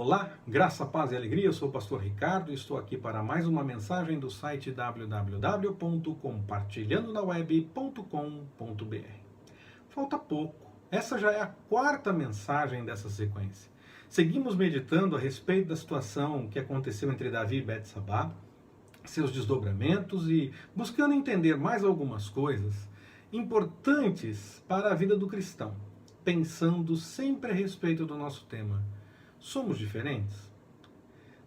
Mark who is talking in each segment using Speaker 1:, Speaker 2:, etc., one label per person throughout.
Speaker 1: Olá, graça, paz e alegria, eu sou o pastor Ricardo e estou aqui para mais uma mensagem do site www.compartilhandonaweb.com.br. Falta pouco, essa já é a quarta mensagem dessa sequência. Seguimos meditando a respeito da situação que aconteceu entre Davi e Betsabá, seus desdobramentos e buscando entender mais algumas coisas importantes para a vida do cristão, pensando sempre a respeito do nosso tema. Somos diferentes?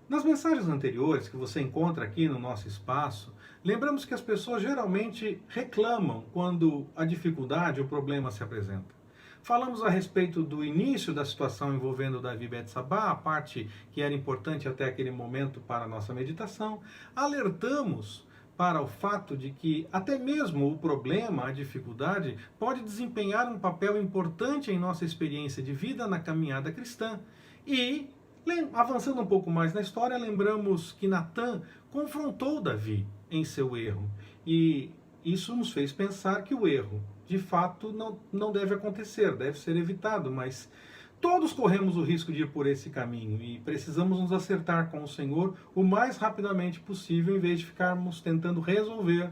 Speaker 1: Nas mensagens anteriores que você encontra aqui no nosso espaço, lembramos que as pessoas geralmente reclamam quando a dificuldade ou o problema se apresenta. Falamos a respeito do início da situação envolvendo Davi e Betsabá, a parte que era importante até aquele momento para a nossa meditação. Alertamos para o fato de que até mesmo o problema, a dificuldade, pode desempenhar um papel importante em nossa experiência de vida na caminhada cristã. E, avançando um pouco mais na história, lembramos que Natã confrontou Davi em seu erro. E isso nos fez pensar que o erro, de fato, não deve acontecer, deve ser evitado, mas todos corremos o risco de ir por esse caminho e precisamos nos acertar com o Senhor o mais rapidamente possível, em vez de ficarmos tentando resolver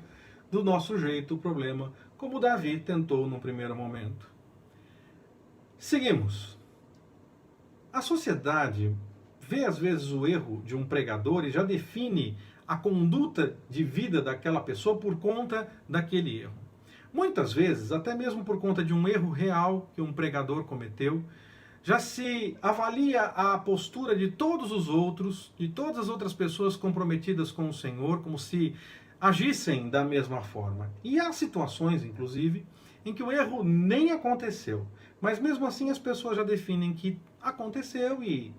Speaker 1: do nosso jeito o problema, como Davi tentou no primeiro momento. Seguimos. A sociedade vê às vezes o erro de um pregador e já define a conduta de vida daquela pessoa por conta daquele erro. Muitas vezes, até mesmo por conta de um erro real que um pregador cometeu, já se avalia a postura de todos os outros, de todas as outras pessoas comprometidas com o Senhor, como se agissem da mesma forma. E há situações, inclusive, em que o erro nem aconteceu, mas mesmo assim as pessoas já definem que aconteceu e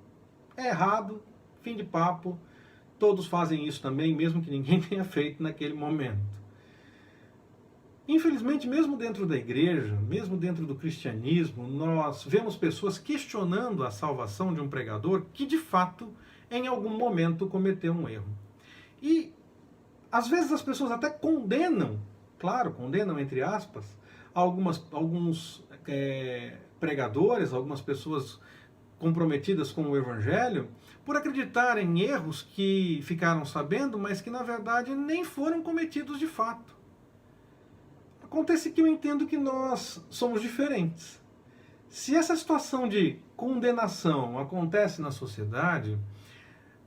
Speaker 1: é errado, fim de papo, todos fazem isso também, mesmo que ninguém tenha feito naquele momento. Infelizmente, mesmo dentro da igreja, mesmo dentro do cristianismo, nós vemos pessoas questionando a salvação de um pregador que, de fato, em algum momento cometeu um erro. E, às vezes, as pessoas até condenam, claro, condenam entre aspas, alguns pregadores, algumas pessoas comprometidas com o evangelho, por acreditar em erros que ficaram sabendo, mas que, na verdade, nem foram cometidos de fato. Acontece que eu entendo que nós somos diferentes. Se essa situação de condenação acontece na sociedade,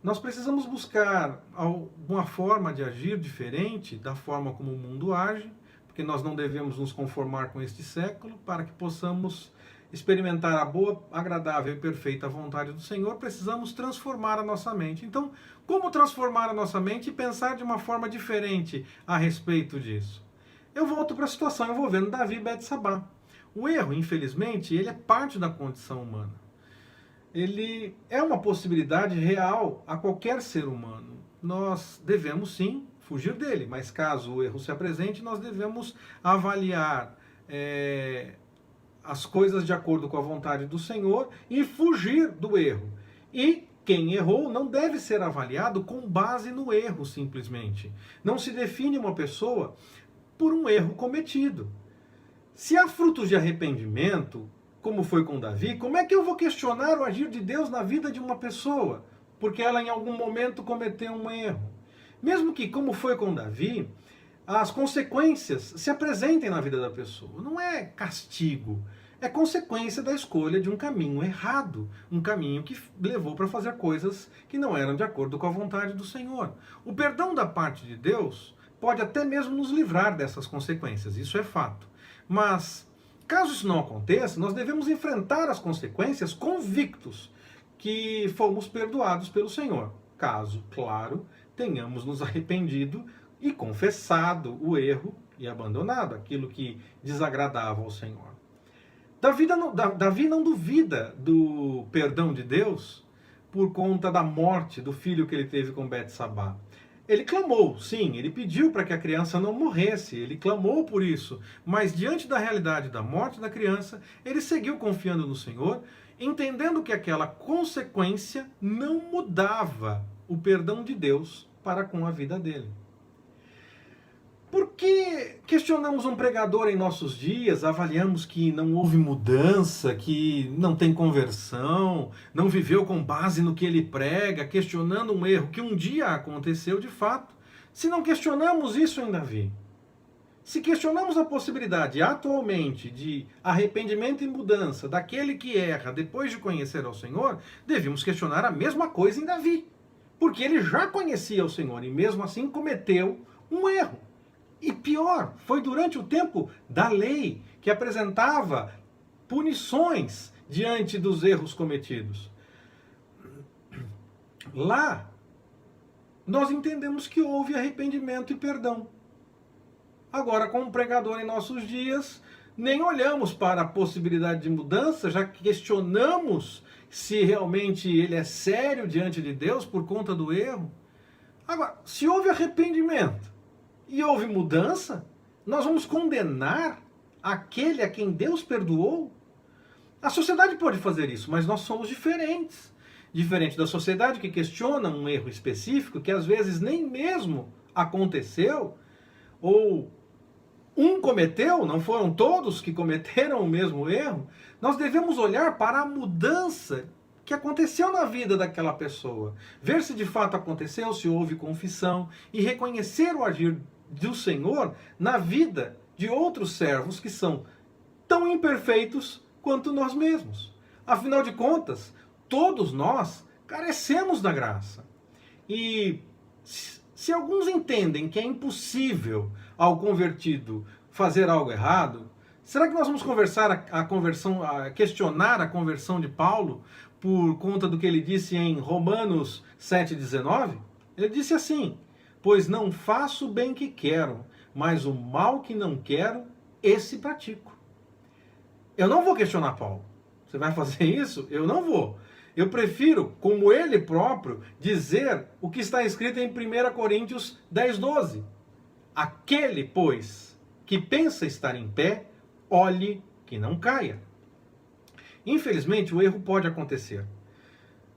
Speaker 1: nós precisamos buscar alguma forma de agir diferente da forma como o mundo age, porque nós não devemos nos conformar com este século. Para que possamos experimentar a boa, agradável e perfeita vontade do Senhor, precisamos transformar a nossa mente. Então, como transformar a nossa mente e pensar de uma forma diferente a respeito disso? Eu volto para a situação envolvendo Davi e Betsabá. O erro, infelizmente, ele é parte da condição humana. Ele é uma possibilidade real a qualquer ser humano. Nós devemos, sim, fugir dele, mas caso o erro se apresente, nós devemos avaliar as coisas de acordo com a vontade do Senhor e fugir do erro. E quem errou não deve ser avaliado com base no erro, simplesmente. Não se define uma pessoa por um erro cometido. Se há frutos de arrependimento, como foi com Davi, como é que eu vou questionar o agir de Deus na vida de uma pessoa? Porque ela em algum momento cometeu um erro. Mesmo que, como foi com Davi, as consequências se apresentem na vida da pessoa. Não é castigo, é consequência da escolha de um caminho errado, um caminho que levou para fazer coisas que não eram de acordo com a vontade do Senhor. O perdão da parte de Deus pode até mesmo nos livrar dessas consequências, isso é fato. Mas, caso isso não aconteça, nós devemos enfrentar as consequências convictos que fomos perdoados pelo Senhor. Caso, claro, tenhamos nos arrependido e confessado o erro e abandonado aquilo que desagradava ao Senhor. Davi não duvida do perdão de Deus por conta da morte do filho que ele teve com Betsabá. Ele clamou, sim, ele pediu para que a criança não morresse, ele clamou por isso, mas diante da realidade da morte da criança, ele seguiu confiando no Senhor, entendendo que aquela consequência não mudava o perdão de Deus para com a vida dele. Por que questionamos um pregador em nossos dias, avaliamos que não houve mudança, que não tem conversão, não viveu com base no que ele prega, questionando um erro que um dia aconteceu de fato? Se não questionamos isso em Davi, se questionamos a possibilidade atualmente de arrependimento e mudança daquele que erra depois de conhecer ao Senhor, devíamos questionar a mesma coisa em Davi, porque ele já conhecia o Senhor e mesmo assim cometeu um erro. E pior, foi durante o tempo da lei, que apresentava punições diante dos erros cometidos. Lá, nós entendemos que houve arrependimento e perdão. Agora, como pregador em nossos dias, nem olhamos para a possibilidade de mudança, já questionamos se realmente ele é sério diante de Deus por conta do erro. Agora, se houve arrependimento e houve mudança, nós vamos condenar aquele a quem Deus perdoou? A sociedade pode fazer isso, mas nós somos diferentes. Diferente da sociedade que questiona um erro específico, que às vezes nem mesmo aconteceu, ou um cometeu, não foram todos que cometeram o mesmo erro, nós devemos olhar para a mudança que aconteceu na vida daquela pessoa, ver se de fato aconteceu, se houve confissão e reconhecer o agir do Senhor na vida de outros servos que são tão imperfeitos quanto nós mesmos. Afinal de contas, todos nós carecemos da graça. E se alguns entendem que é impossível ao convertido fazer algo errado, será que nós vamos questionar a conversão de Paulo por conta do que ele disse em Romanos 7,19? Ele disse assim: pois não faço o bem que quero, mas o mal que não quero, esse pratico. Eu não vou questionar Paulo. Você vai fazer isso? Eu não vou. Eu prefiro, como ele próprio, dizer o que está escrito em 1 Coríntios 10,12. Aquele, pois, que pensa estar em pé, olhe que não caia. Infelizmente, o erro pode acontecer.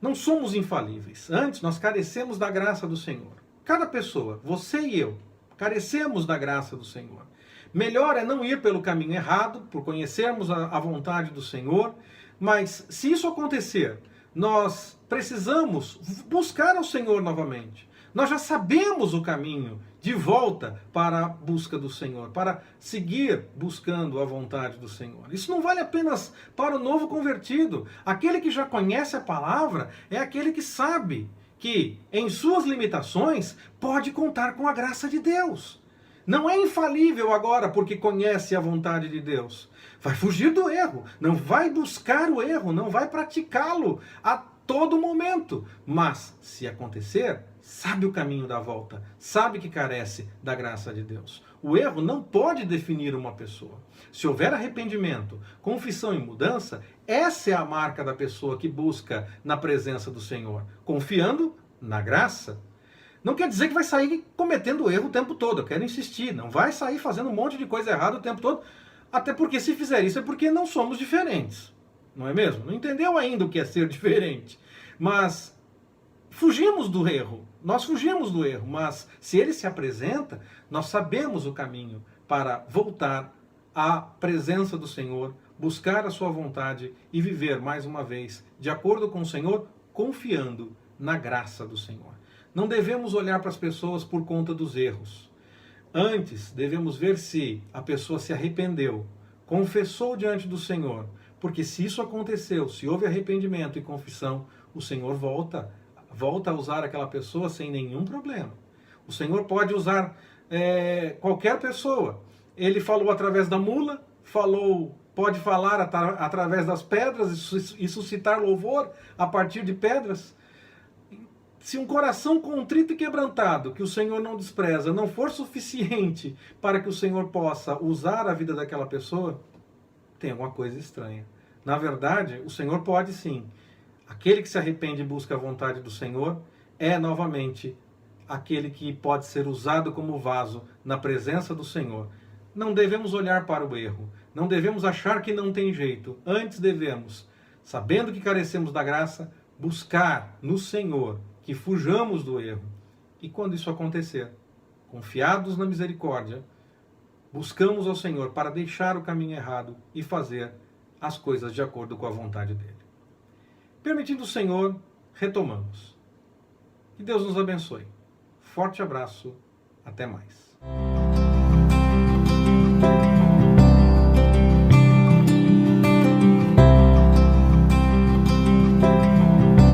Speaker 1: Não somos infalíveis. Antes, nós carecemos da graça do Senhor. Cada pessoa, você e eu, carecemos da graça do Senhor. Melhor é não ir pelo caminho errado, por conhecermos a vontade do Senhor, mas se isso acontecer, nós precisamos buscar ao Senhor novamente. Nós já sabemos o caminho de volta para a busca do Senhor, para seguir buscando a vontade do Senhor. Isso não vale apenas para o novo convertido. Aquele que já conhece a palavra é aquele que sabe que, em suas limitações, pode contar com a graça de Deus. Não é infalível agora porque conhece a vontade de Deus. Vai fugir do erro, não vai buscar o erro, não vai praticá-lo a todo momento. Mas, se acontecer, sabe o caminho da volta, sabe que carece da graça de Deus. O erro não pode definir uma pessoa. Se houver arrependimento, confissão e mudança, essa é a marca da pessoa que busca na presença do Senhor, confiando na graça. Não quer dizer que vai sair cometendo erro o tempo todo, eu quero insistir, não vai sair fazendo um monte de coisa errada o tempo todo, até porque se fizer isso é porque não somos diferentes, não é mesmo? Não entendeu ainda o que é ser diferente, mas fugimos do erro, nós fugimos do erro, mas se ele se apresenta, nós sabemos o caminho para voltar à presença do Senhor, buscar a sua vontade e viver mais uma vez de acordo com o Senhor, confiando na graça do Senhor. Não devemos olhar para as pessoas por conta dos erros. Antes, devemos ver se a pessoa se arrependeu, confessou diante do Senhor, porque se isso aconteceu, se houve arrependimento e confissão, o Senhor volta a usar aquela pessoa sem nenhum problema. O Senhor pode usar qualquer pessoa. Ele falou através da mula, pode falar através das pedras e suscitar louvor a partir de pedras. Se um coração contrito e quebrantado, que o Senhor não despreza, não for suficiente para que o Senhor possa usar a vida daquela pessoa, tem alguma coisa estranha. Na verdade, o Senhor pode sim. Aquele que se arrepende e busca a vontade do Senhor é novamente aquele que pode ser usado como vaso na presença do Senhor. Não devemos olhar para o erro, não devemos achar que não tem jeito. Antes devemos, sabendo que carecemos da graça, buscar no Senhor que fujamos do erro. E quando isso acontecer, confiados na misericórdia, buscamos ao Senhor para deixar o caminho errado e fazer as coisas de acordo com a vontade dele. Permitindo o Senhor, retomamos. Que Deus nos abençoe. Forte abraço, até mais.